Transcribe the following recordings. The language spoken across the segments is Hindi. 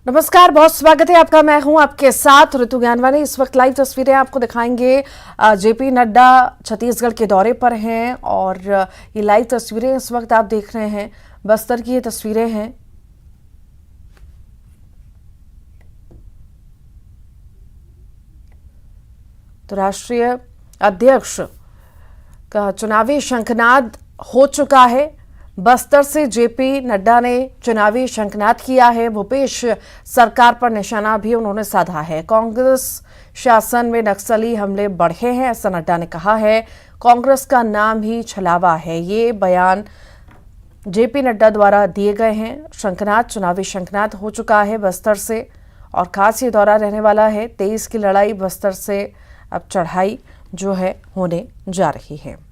नमस्कार, बहुत स्वागत है आपका। मैं हूं आपके साथ ऋतु ज्ञानवानी। इस वक्त लाइव तस्वीरें आपको दिखाएंगे। जेपी नड्डा छत्तीसगढ़ के दौरे पर हैं और ये लाइव तस्वीरें इस वक्त आप देख रहे हैं, बस्तर की ये तस्वीरें हैं। तो राष्ट्रीय अध्यक्ष का चुनावी शंखनाद हो चुका है। बस्तर से जेपी नड्डा ने चुनावी शंखनाद किया है। भूपेश सरकार पर निशाना भी उन्होंने साधा है। कांग्रेस शासन में नक्सली हमले बढ़े हैं, ऐसा नड्डा ने कहा है। कांग्रेस का नाम ही छलावा है, ये बयान जेपी नड्डा द्वारा दिए गए हैं। शंखनाद, चुनावी शंखनाद हो चुका है बस्तर से और खास ये दौरा रहने वाला है। 23 की लड़ाई बस्तर से अब चढ़ाई जो है होने जा रही है।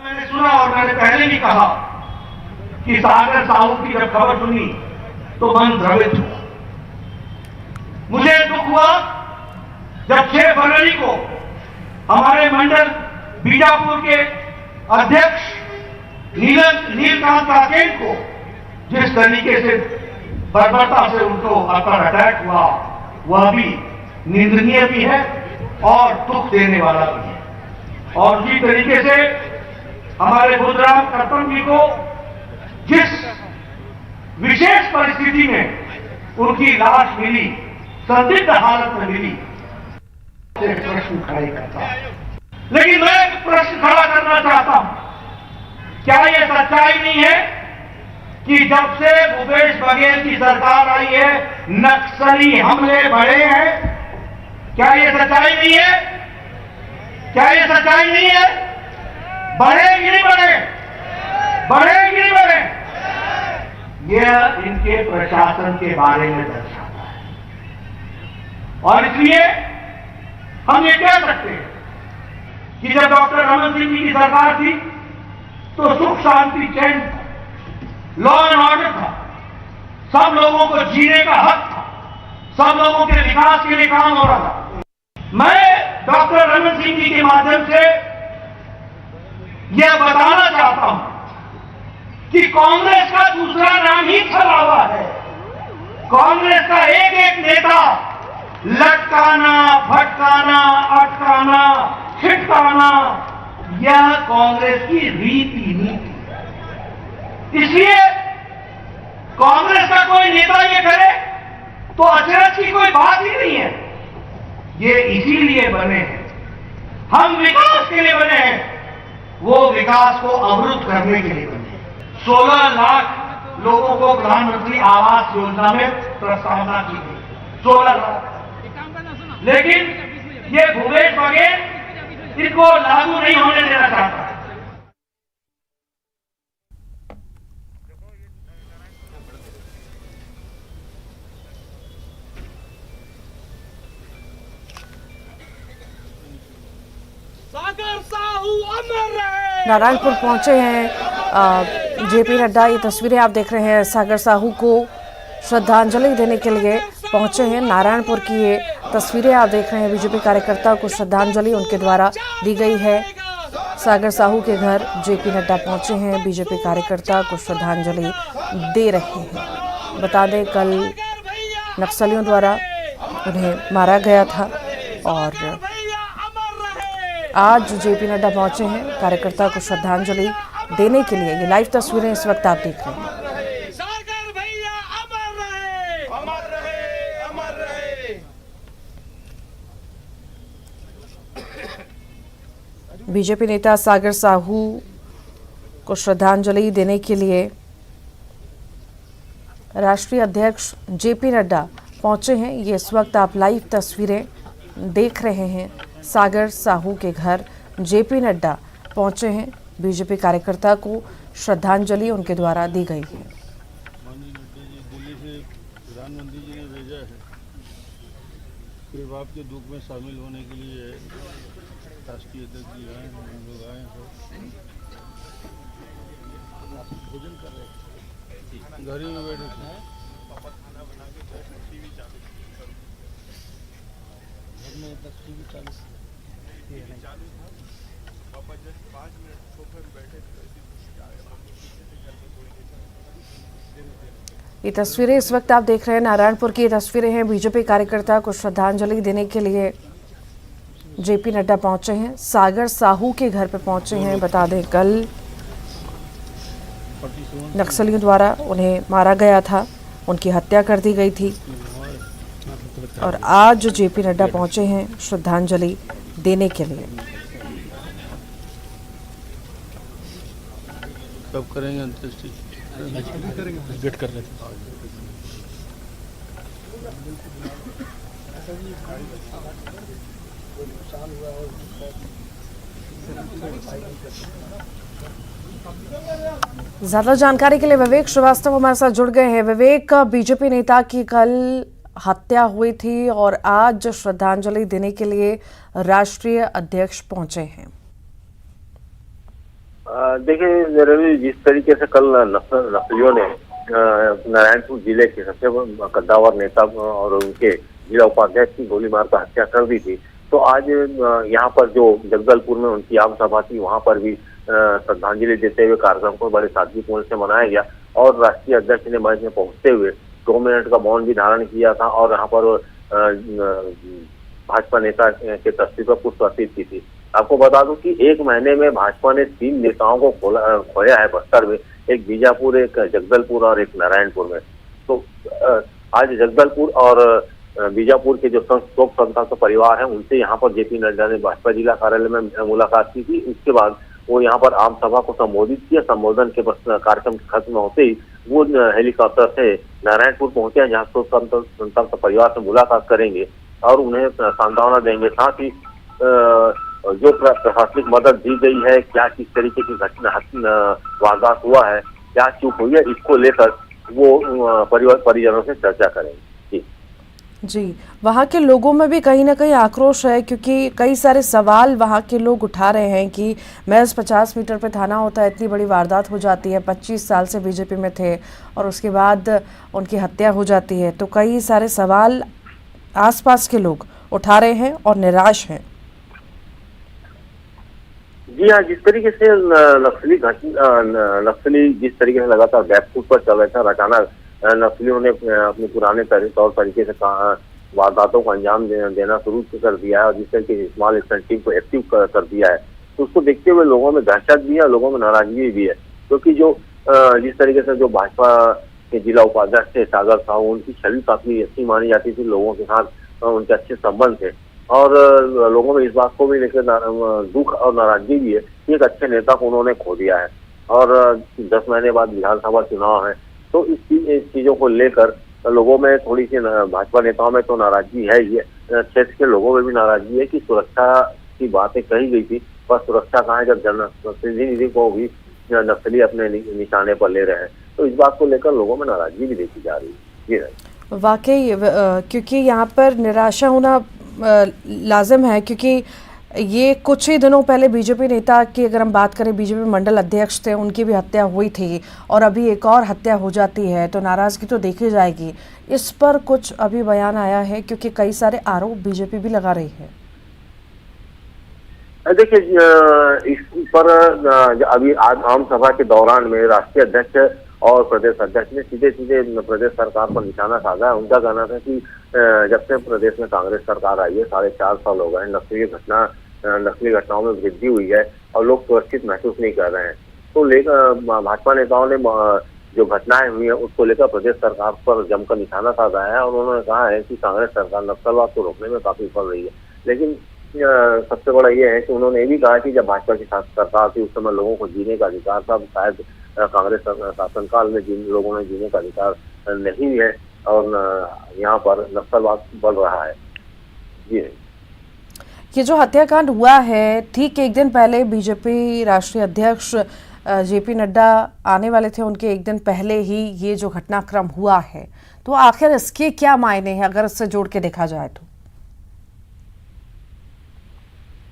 मैंने सुना और मैंने पहले भी कहा कि सागर साहू की जब खबर सुनी तो मन द्रवित हुआ। मुझे दुख हुआ जब 6 फरवरी को हमारे मंडल बीजापुर के अध्यक्ष नीलकांत राकेश को जिस तरीके से बर्बरता से उनको अपर अटैक हुआ, वह भी निंदनीय भी है और दुख देने वाला भी है। और जिस तरीके से हमारे बुद्धराम करपन जी को जिस विशेष परिस्थिति में उनकी लाश मिली, संदिग्ध हालत में मिली, से प्रश्न खड़े करता है। लेकिन मैं एक प्रश्न खड़ा करना चाहता हूं, क्या यह सच्चाई नहीं है कि जब से भूपेश बघेल की सरकार आई है नक्सली हमले बढ़े हैं? क्या यह सच्चाई नहीं है? क्या यह सच्चाई नहीं है? बढ़े कि नहीं बढ़े? बढ़े कि नहीं बढ़े? यह इनके प्रशासन के बारे में दर्शाता है। और इसलिए हम ये कह सकते हैं कि जब डॉक्टर रमन सिंह जी की सरकार थी तो सुख शांति चैन था, लॉ एंड ऑर्डर था, सब लोगों को जीने का हक था, सब लोगों के विकास के लिए काम हो रहा था। मैं डॉक्टर रमन सिंह जी के माध्यम से यह बताना चाहता हूं कि कांग्रेस का दूसरा नाम ही छलावा है। कांग्रेस का एक एक नेता लटकाना, भटकाना, अटकाना, छिटकाना, यह कांग्रेस की रीति नीति है। इसलिए कांग्रेस का कोई नेता ये करे तो अचरज की कोई बात ही नहीं है। ये इसीलिए बने हैं, हम विकास के लिए बने हैं, वो विकास को अवरुद्ध करने के लिए बने। 16 लाख लोगों को प्रधानमंत्री आवास योजना में प्रस्तावना की गई, 16 लाख। लेकिन ये भूपेश बघेल इनको लागू नहीं होने देना चाहता। सागर साहू अमर रहे। नारायणपुर पहुंचे हैं जेपी नड्डा। ये तस्वीरें आप देख रहे हैं, सागर साहू को श्रद्धांजलि देने के लिए पहुंचे हैं। नारायणपुर की ये तस्वीरें आप देख रहे हैं। बीजेपी कार्यकर्ता को श्रद्धांजलि उनके द्वारा दी गई है। सागर साहू के घर जेपी नड्डा पहुंचे हैं, बीजेपी कार्यकर्ता को श्रद्धांजलि दे रहे हैं। बता दें, कल नक्सलियों द्वारा उन्हें मारा गया था और आज जेपी नड्डा पहुंचे हैं कार्यकर्ता को श्रद्धांजलि देने के लिए। ये लाइव तस्वीरें इस वक्त आप देख रहे हैं। सागर भैया अमर रहे, अमर रहे, अमर रहे। बीजेपी नेता सागर साहू को श्रद्धांजलि देने के लिए राष्ट्रीय अध्यक्ष जेपी नड्डा पहुंचे हैं। ये इस वक्त आप लाइव तस्वीरें देख रहे हैं। सागर साहू के घर जेपी नड्डा पहुंचे हैं, बीजेपी कार्यकर्ता को श्रद्धांजलि उनके द्वारा दी गई है। माननीय नड्डा जी दिल्ली से प्रधानमंत्री जी ने भेजा है कि बाप के दुख में शामिल होने के लिए राष्ट्रीय अध्यक्ष जी आए, हम लोग आए हैं। भोजन कर रहे हैं, घर ही में बैठे थे। ये तस्वीरें इस वक्त आप देख रहे हैं नारायणपुर की तस्वीरें हैं। बीजेपी कार्यकर्ता को श्रद्धांजलि देने के लिए जेपी नड्डा पहुंचे हैं, सागर साहू के घर पे पहुंचे हैं। बता दें कल नक्सलियों द्वारा उन्हें मारा गया था, उनकी हत्या कर दी गई थी और आज जेपी नड्डा पहुंचे हैं श्रद्धांजलि देने के लिए। कब करेंगे अंत्येष्टि? वेट कर रहे थे। ज्यादा जानकारी के लिए विवेक श्रीवास्तव हमारे साथ जुड़ गए हैं। विवेक, बीजेपी नेता की कल हत्या हुई थी और आज श्रद्धांजलि देने के लिए राष्ट्रीय अध्यक्ष पहुंचे हैं। देखिए रवि, जिस तरीके से कल नक्सलियों ने नारायणपुर जिले के सबसे कद्दावर नेता और उनके जिला उपाध्यक्ष की गोली मारकर हत्या कर दी थी, तो आज यहाँ पर जो जगदलपुर में उनकी आम सभा थी, वहाँ पर भी श्रद्धांजलि देते हुए कार्यक्रम को बड़े सादगीपूर्ण से मनाया गया और राष्ट्रीय अध्यक्ष ने मंच में पहुंचते हुए 2 मिनट का मौन भी धारण किया था और यहाँ पर भाजपा नेता के तस्वीर पर पुष्प अर्पित की थी। आपको बता दूं कि 1 महीने में भाजपा ने 3 नेताओं को खोया है बस्तर में, एक बीजापुर, एक जगदलपुर और एक नारायणपुर में। तो आज जगदलपुर और बीजापुर के जो शोक संतप्त परिवार हैं, उनसे यहाँ पर जेपी नड्डा ने भाजपा जिला कार्यालय में मुलाकात की थी। उसके बाद वो यहाँ पर आम सभा को संबोधित किया। संबोधन के कार्यक्रम खत्म होते ही वो हेलीकॉप्टर से नारायणपुर पहुंचे, जहाँ शोक संतप्त परिवार से मुलाकात करेंगे और उन्हें सांत्वना देंगे। साथ ही जो प्रशासनिक मदद दी गई है, क्या किस तरीके की घटना वारदात हुआ है, क्या चूक हुई है, इसको लेकर वो परिजनों से चर्चा करेंगे। जी, वहाँ के लोगों में भी कहीं ना कहीं आक्रोश है, क्योंकि कई सारे सवाल वहाँ के लोग उठा रहे हैं कि महज 50 मीटर पे थाना होता है, इतनी बड़ी वारदात हो जाती है, 25 साल से बीजेपी में थे और उसके बाद उनकी हत्या हो जाती है। तो कई सारे सवाल आसपास के लोग उठा रहे हैं और निराश हैं। जी हाँ, जिस तरीके से नक्सली जिस तरीके से लगातार बैकफुट पर चल रहे थे, अचानक नक्सलियों ने अपने पुराने तौर तरीके से वारदातों को अंजाम देना शुरू कर दिया है और जिस तरीके से स्मॉल एक्शन टीम को एक्टिव कर दिया है, तो उसको देखते हुए लोगों में दहशत भी है, लोगों में नाराजगी भी है। क्योंकि जो जिस तरीके से जो भाजपा के जिला उपाध्यक्ष थे सागर साहू, उनकी छवि काफी अच्छी मानी जाती थी, लोगों के साथ उनके अच्छे संबंध थे और लोगों में इस बात को भी लेकर दुख और नाराजगी भी है कि एक अच्छे नेता को उन्होंने खो दिया है और 10 महीने बाद विधानसभा चुनाव है। तो इस चीजों को लेकर लोगों में थोड़ी सी, भाजपा नेताओं में तो नाराजगी है ही, क्षेत्र के लोगों में भी नाराजगी है कि सुरक्षा की बातें कही गई थी, पर सुरक्षा कहाँ है जब जनप्रतिनिधि को भी नक्सली अपने निशाने पर ले रहे हैं। तो इस बात को लेकर लोगों में नाराजगी भी देखी जा रही है। वाकई, क्योंकि यहाँ पर निराशा होना लाजिम है, क्योंकि ये कुछ ही दिनों पहले बीजेपी नेता की अगर हम बात करें, बीजेपी मंडल अध्यक्ष थे, उनकी भी हत्या हुई थी और अभी एक और हत्या हो जाती है, तो नाराजगी तो देखी जाएगी। इस पर कुछ अभी बयान आया है, क्योंकि कई सारे आरोप बीजेपी भी लगा रही है। देखिए, इस पर अभी आज आम सभा के दौरान में राष्ट्रीय अध्यक्ष और प्रदेश अध्यक्ष ने सीधे सीधे प्रदेश सरकार पर निशाना साधा है। उनका कहना था कि जब से प्रदेश में कांग्रेस सरकार आई है, 4.5 साल हो गए, नक्सली घटनाओं में वृद्धि हुई है और लोग सुरक्षित महसूस नहीं कर रहे हैं। तो लेकर भाजपा नेताओं ने जो घटनाएं हुई है उसको लेकर प्रदेश सरकार पर जमकर निशाना साधा है और उन्होंने कहा है कि कांग्रेस सरकार नक्सलवाद को रोकने में काफी विफल रही है। लेकिन सबसे बड़ा ये है कि उन्होंने ये भी कहा कि जब भाजपा की सरकार थी उस समय लोगों को जीने का अधिकार था, शायद कांग्रेस शासनकाल में जिन लोगों ने जीने का अधिकार नहीं है और यहाँ पर नक्सलवाद बढ़ रहा है। जी, ये जो हत्याकांड हुआ है, ठीक एक दिन पहले बीजेपी राष्ट्रीय अध्यक्ष जेपी नड्डा आने वाले थे, उनके एक दिन पहले ही ये जो घटनाक्रम हुआ है, तो आखिर इसके क्या मायने हैं अगर इससे जोड़ के देखा जाए तो?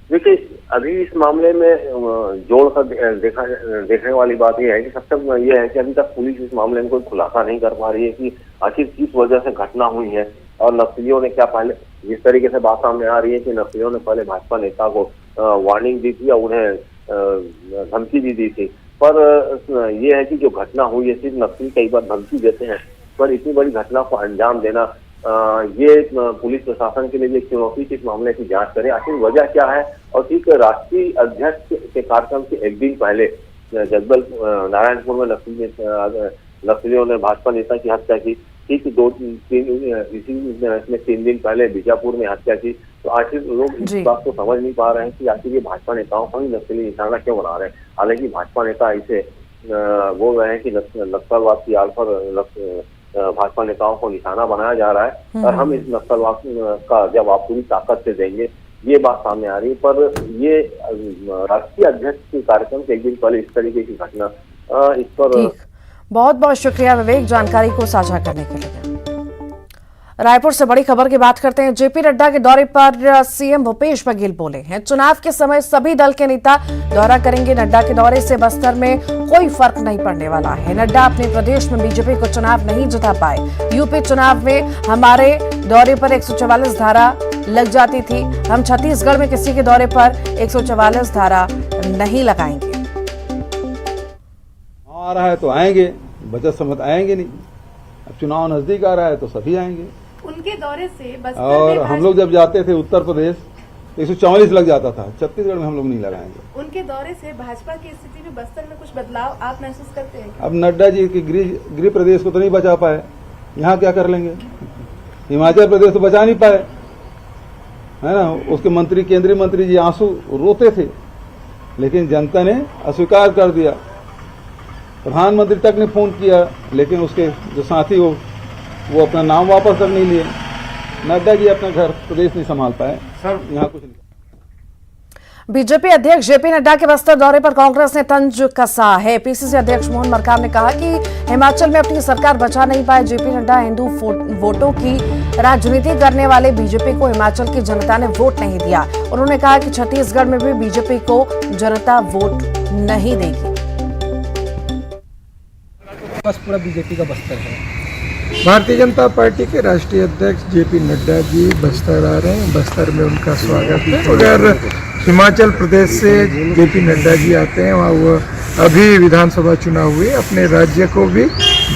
देखिए, अभी इस मामले में जोड़कर देखने वाली बात यह है कि सबसे यह है कि अभी तक पुलिस इस मामले में कोई खुलासा नहीं कर पा रही है कि आखिर किस वजह से घटना हुई है और नक्सलियों ने क्या पहले जिस तरीके से बात सामने आ रही है कि नक्सलियों ने पहले भाजपा नेता को वार्निंग दी थी और उन्हें धमकी भी दी थी, पर ये है कि जो घटना हुई है, सिर्फ नक्सली कई बार धमकी देते हैं, पर इतनी बड़ी घटना को अंजाम देना, ये पुलिस प्रशासन के लिए एक चुनौती की इस मामले की जांच करे, आखिर वजह क्या है। और ठीक राष्ट्रीय अध्यक्ष के कार्यक्रम के एक दिन पहले जगदल नारायणपुर में नक्सलियों ने भाजपा नेता की हत्या की, ठीक इसमें 3 दिन पहले बीजापुर में हत्या की। तो आखिर लोग इस बात को समझ नहीं पा रहे हैं कि आखिर ये भाजपा नेताओं को ही नक्सली निशाना क्यों बना रहे हैं। हालांकि भाजपा नेता इसे बोल रहे हैं कि नक्सलवाद की आड़ पर भाजपा नेताओं को निशाना बनाया जा रहा है और हम इस नक्सलवाद का जवाब पूरी ताकत से देंगे, ये बात सामने आ रही है। पर ये राष्ट्रीय अध्यक्ष के कार्यक्रम के एक दिन पहले इस तरीके की घटना, इस पर बहुत बहुत शुक्रिया विवेक जानकारी को साझा करने के लिए। रायपुर से बड़ी खबर की बात करते हैं। जेपी नड्डा के दौरे पर सीएम भूपेश बघेल बोले हैं, चुनाव के समय सभी दल के नेता दौरा करेंगे। नड्डा के दौरे से बस्तर में कोई फर्क नहीं पड़ने वाला है। नड्डा अपने प्रदेश में बीजेपी को चुनाव नहीं जिता पाए। यूपी चुनाव में हमारे दौरे पर 144 धारा लग जाती थी, हम छत्तीसगढ़ में किसी के दौरे पर 144 धारा नहीं लगाएंगे। आ रहा है तो आएंगे, बजट समझ आएंगे नहीं। अब चुनाव नजदीक आ रहा है तो सभी आएंगे। उनके दौरे से बस्तर और हम लोग जब जाते थे उत्तर प्रदेश 144 लग जाता था, छत्तीसगढ़ में हम लोग नहीं लगाएंगे। उनके दौरे से भाजपा की स्थिति में बस्तर में कुछ बदलाव आप महसूस करते हैं? अब नड्डा जी के गृह प्रदेश को तो नहीं बचा पाए, यहाँ क्या कर लेंगे? हिमाचल प्रदेश तो बचा नहीं पाए, है ना। उसके मंत्री, केंद्रीय मंत्री जी आंसू रोते थे, लेकिन जनता ने अस्वीकार कर दिया। प्रधानमंत्री तक ने फोन किया, लेकिन उसके जो साथी वो अपना नाम वापस तक नहीं लिए। नड्डा जी अपना घर प्रदेश नहीं संभाल पाए, सर यहाँ कुछ नहीं। बीजेपी अध्यक्ष जेपी नड्डा के बस्तर दौरे पर कांग्रेस ने तंज कसा है। पीसीसी अध्यक्ष मोहन मरकाम ने कहा कि हिमाचल में अपनी सरकार बचा नहीं पाए। जेपी नड्डा हिंदू वोटों की राजनीति करने वाले बीजेपी को हिमाचल की जनता ने वोट नहीं दिया। उन्होंने कहा कि छत्तीसगढ़ में भी बीजेपी को जनता वोट नहीं देगी। बस पूरा बीजेपी का बस्तर है। भारतीय जनता पार्टी के राष्ट्रीय अध्यक्ष जेपी नड्डा जी बस्तर आ रहे हैं, बस्तर में उनका स्वागत है। अगर हिमाचल प्रदेश से जेपी नड्डा जी आते हैं, वहाँ वो अभी विधानसभा चुनाव हुए, अपने राज्य को भी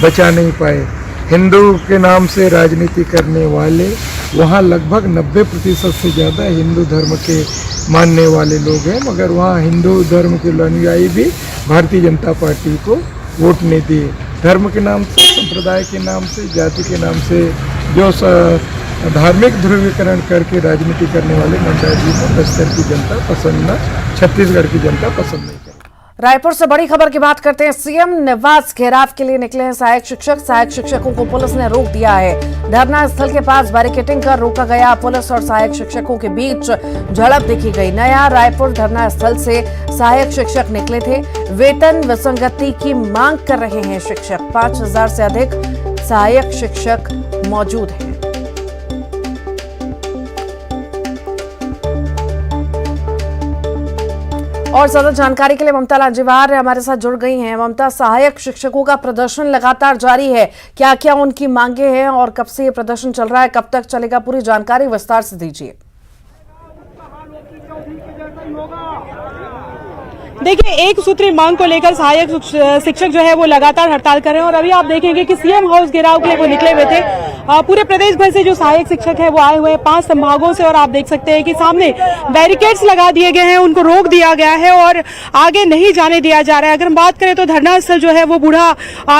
बचा नहीं पाए। हिंदू के नाम से राजनीति करने वाले वहाँ लगभग 90% से ज़्यादा हिंदू धर्म के मानने वाले लोग हैं, मगर वहाँ हिंदू धर्म के अनुयायी भी भारतीय जनता पार्टी को वोट नहीं दिए। धर्म के नाम से, संप्रदाय के नाम से, जाति के नाम से जो धार्मिक ध्रुवीकरण करके राजनीति करने वाले नड्डा जी को बस्तर की जनता पसंद न, छत्तीसगढ़ की जनता पसंद नहीं करती। रायपुर से बड़ी खबर की बात करते हैं। सीएम निवास घेराव के लिए निकले हैं सहायक शिक्षक। सहायक शिक्षकों को पुलिस ने रोक दिया है। धरना स्थल के पास बैरिकेडिंग कर रोका गया। पुलिस और सहायक शिक्षकों के बीच झड़प देखी गई। नया रायपुर धरना स्थल से सहायक शिक्षक निकले थे। वेतन विसंगति की मांग कर रहे हैं शिक्षक। 5000 से अधिक सहायक शिक्षक मौजूद हैं। और ज्यादा जानकारी के लिए ममता लांजेवार हमारे साथ जुड़ गई हैं। ममता, सहायक शिक्षकों का प्रदर्शन लगातार जारी है, क्या क्या उनकी मांगे हैं और कब से ये प्रदर्शन चल रहा है, कब तक चलेगा, पूरी जानकारी विस्तार से दीजिए। देखिए, एक सूत्री मांग को लेकर सहायक शिक्षक जो है वो लगातार हड़ताल कर रहे हैं और अभी आप देखेंगे कि सीएम हाउस घेराव के लिए वो निकले हुए थे। पूरे प्रदेश भर से जो सहायक शिक्षक है वो आए हुए हैं 5 संभागों से और आप देख सकते हैं कि सामने बैरिकेड्स लगा दिए गए हैं, उनको रोक दिया गया है और आगे नहीं जाने दिया जा रहा है। अगर हम बात करें तो धरना स्थल जो है वो बूढ़ा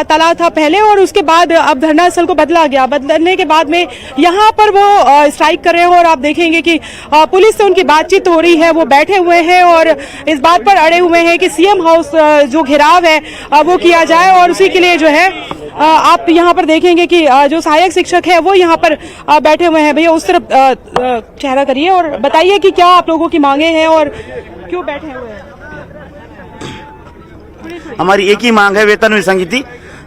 तालाब था पहले और उसके बाद अब धरना स्थल को बदला गया। बदलने के बाद में यहाँ पर वो स्ट्राइक कर रहे हैं और आप देखेंगे कि पुलिस से उनकी बातचीत हो रही है, वो बैठे हुए हैं और इस बात पर अड़े हुए हैं कि सीएम हाउस जो घेराव है वो किया जाए और उसी के लिए जो है आप यहाँ पर देखेंगे कि जो सहायक शिक्षक है वो यहाँ पर बैठे हुए हैं। भैया उस तरफ चेहरा करिए और बताइए कि क्या आप लोगों की मांगे हैं और क्यों बैठे हुए हैं। हमारी एक ही मांग है, वेतन विसंगति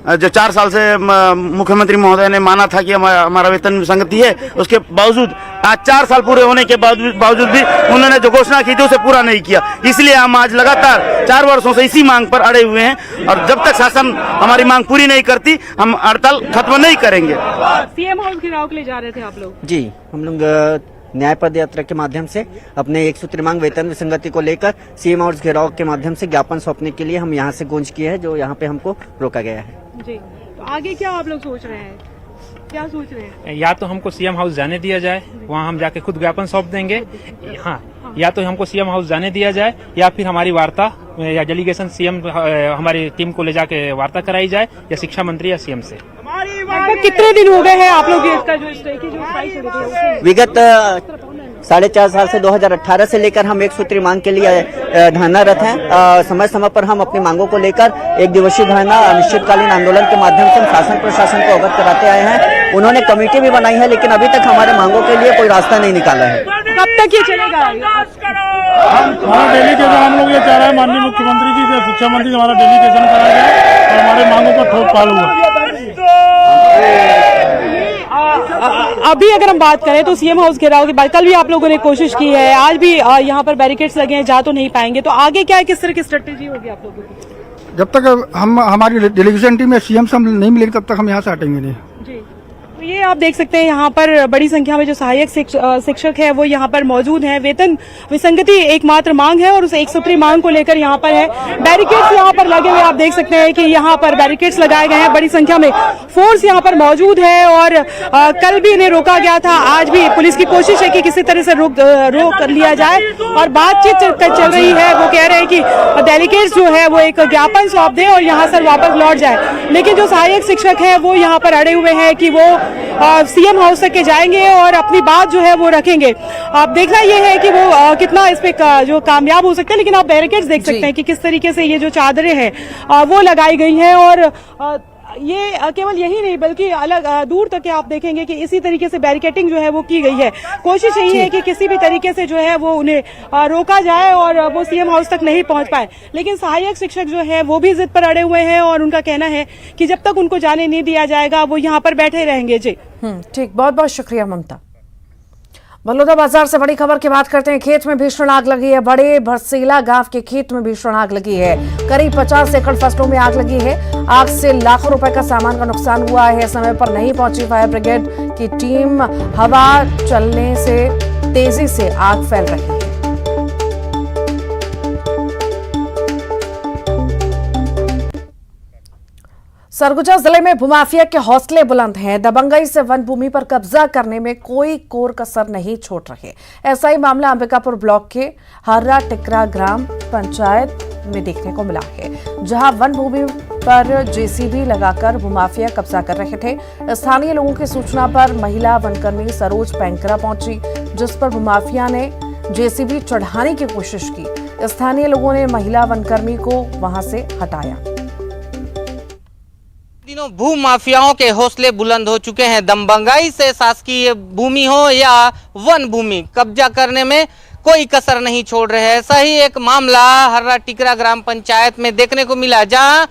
जो 4 साल से मुख्यमंत्री महोदय ने माना था कि हमारा वेतन विसंगति है, उसके बावजूद आज 4 साल पूरे होने के बावजूद भी उन्होंने जो घोषणा की थी उसे पूरा नहीं किया। इसलिए हम आज लगातार 4 वर्षों से इसी मांग पर अड़े हुए हैं और जब तक शासन हमारी मांग पूरी नहीं करती हम हड़ताल खत्म नहीं करेंगे। सीएम हाउस घेराव के लिए जा रहे थे आप लोग? जी, हम लोग न्याय पद यात्रा के माध्यम से अपने एक सूत्री मांग वेतन विसंगति को लेकर सीएम हाउस घेराव के माध्यम से ज्ञापन सौंपने के लिए हम यहाँ से गूंज किए हैं, जो यहाँ पे हमको रोका गया है। जी, तो आगे क्या आप लोग सोच रहे हैं? क्या सोच रहे हैं? या तो हमको सीएम हाउस जाने दिया जाए, वहाँ हम जाके खुद ज्ञापन सौंप देंगे। हाँ, या तो हमको सीएम हाउस जाने दिया जाए या फिर हमारी वार्ता या डेलीगेशन सीएम हमारी टीम को ले जाके वार्ता कराई जाए या शिक्षा मंत्री या सीएम से। कितने दिन हो गए हैं आप लोग इसका जो स्ट्राइक है? विगत 4.5 साल से 2018 से लेकर हम एक सूत्री मांग के लिए धरनारत हैं। समय समय पर हम अपनी मांगों को लेकर एक दिवसीय धरना अनिश्चितकालीन आंदोलन के माध्यम से हम शासन प्रशासन को अवगत कराते आए हैं। उन्होंने कमेटी भी बनाई है, लेकिन अभी तक हमारे मांगों के लिए कोई रास्ता नहीं निकाला है। कब तक ये चलेगा? हमारा डेलीगेशन हम लोग ये चाह रहे हैं माननीय मुख्यमंत्री जी से शिक्षा मंत्री हमारा डेलीगेशन कराया जाए और हमारे मांगों पर ठोक पाल हुआ। अभी अगर हम बात करें तो सीएम हाउस घेराव के बाद कल भी आप लोगों ने कोशिश की है, आज भी यहाँ पर बैरिकेड्स लगे हैं, जा तो नहीं पाएंगे, तो आगे क्या है, किस तरह की स्ट्रेटेजी होगी आप लोगों की? जब तक हम हमारी डेलीगेशन टीम या सीएम से हम नहीं मिलेंगे तब तक हम यहाँ से हटेंगे नहीं। जी, तो ये आप देख सकते हैं यहाँ पर बड़ी संख्या में जो सहायक शिक्षक है वो यहाँ पर मौजूद हैं। वेतन विसंगति एकमात्र मांग है और उस एक सूत्री मांग को लेकर यहाँ पर है। बैरिकेड्स यहाँ पर लगे हुए आप देख सकते हैं कि यहाँ पर बैरिकेड्स लगाए गए हैं, बड़ी संख्या में फोर्स यहाँ पर मौजूद है और कल भी इन्हें रोका गया था, आज भी पुलिस की कोशिश है कि किसी तरह से रोक लिया जाए और बातचीत चल रही है। वो कह रहे हैं कि डेलीगेट्स जो है वो एक ज्ञापन सौंप दें और यहाँ से वापस लौट जाए, लेकिन जो सहायक शिक्षक है वो यहाँ पर अड़े हुए हैं कि वो सीएम हाउस तक के जाएंगे और अपनी बात जो है वो रखेंगे। आप देखना ये है कि वो कितना इस पे जो कामयाब हो सकते हैं, लेकिन आप बैरिकेड्स देख सकते हैं कि किस तरीके से ये जो चादरें हैं वो लगाई गई हैं और ये केवल यही नहीं बल्कि अलग दूर तक आप देखेंगे कि इसी तरीके से बैरिकेडिंग जो है वो की गई है। कोशिश यही है कि किसी भी तरीके से जो है वो उन्हें रोका जाए और वो सीएम हाउस तक नहीं पहुंच पाए, लेकिन सहायक शिक्षक जो है वो भी जिद पर अड़े हुए हैं और उनका कहना है कि जब तक उनको जाने नहीं दिया जाएगा वो यहाँ पर बैठे रहेंगे। जी ठीक, बहुत बहुत शुक्रिया ममता। बलौदा बाजार से बड़ी खबर की बात करते हैं। खेत में भीषण आग लगी है। बड़े भरसीला गांव के खेत में भीषण आग लगी है। करीब 50 एकड़ फसलों में आग लगी है। आग से लाखों रुपए का सामान का नुकसान हुआ है। समय पर नहीं पहुंची फायर ब्रिगेड की टीम। हवा चलने से तेजी से आग फैल रही है। सरगुजा जिले में भूमाफिया के हौसले बुलंद हैं। दबंगई से वन भूमि पर कब्जा करने में कोई कोर कसर नहीं छोड़ रहे। ऐसा ही मामला अंबिकापुर ब्लॉक के हर्रा टिकरा ग्राम पंचायत में देखने को मिला है, जहां वन भूमि पर जेसीबी लगाकर भूमाफिया कब्जा कर रहे थे। स्थानीय लोगों की सूचना पर महिला वनकर्मी सरोज पैंकरा पहुंची, जिस पर भूमाफिया ने जेसीबी चढ़ाने की कोशिश की। स्थानीय लोगों ने महिला वनकर्मी को वहां से हटाया। दिनों भू माफियाओं के हौसले बुलंद हो चुके हैं। दबंगाई से शासकीय भूमि हो या वन भूमि कब्जा करने में कोई कसर नहीं छोड़ रहे हैं। ऐसा ही एक मामला हर्रा टिकरा ग्राम पंचायत में देखने को मिला, जहां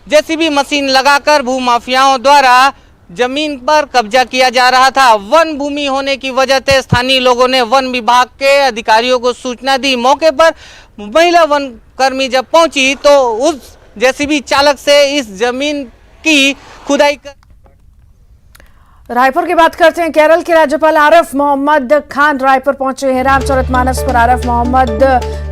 जेसीबी मशीन लगाकर भू माफियाओं द्वारा जमीन पर कब्जा किया जा रहा था। वन भूमि होने की वजह से स्थानीय लोगों ने वन विभाग के अधिकारियों को सूचना दी। मौके पर महिला वन कर्मी जब पहुंची तो उस जेसीबी चालक से इस जमीन की खुदाई कर। रायपुर की बात करते हैं। केरल के राज्यपाल आरिफ मोहम्मद खान रायपुर पहुंचे हैं। रामचरितमानस पर आरिफ मोहम्मद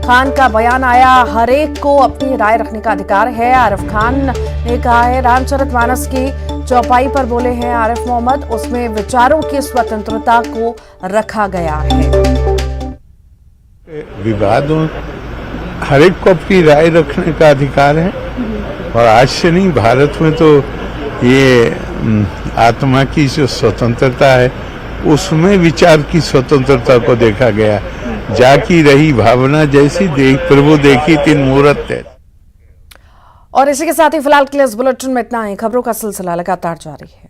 खान का बयान आया। हर एक को अपनी राय रखने का अधिकार है, आरिफ खान ने कहा है। रामचरितमानस की चौपाई पर बोले हैं आरिफ मोहम्मद, उसमें विचारों की स्वतंत्रता को रखा गया है। विवादों हर एक को अपनी राय रखने का अधिकार है और आज से नहीं, भारत में तो ये आत्मा की जो स्वतंत्रता है उसमें विचार की स्वतंत्रता को देखा गया। जाकी रही भावना जैसी प्रभु देखी तीन मूरत है। और इसी के साथ ही फिलहाल के लिए इस बुलेटिन में इतना ही। खबरों का सिलसिला लगातार जारी है।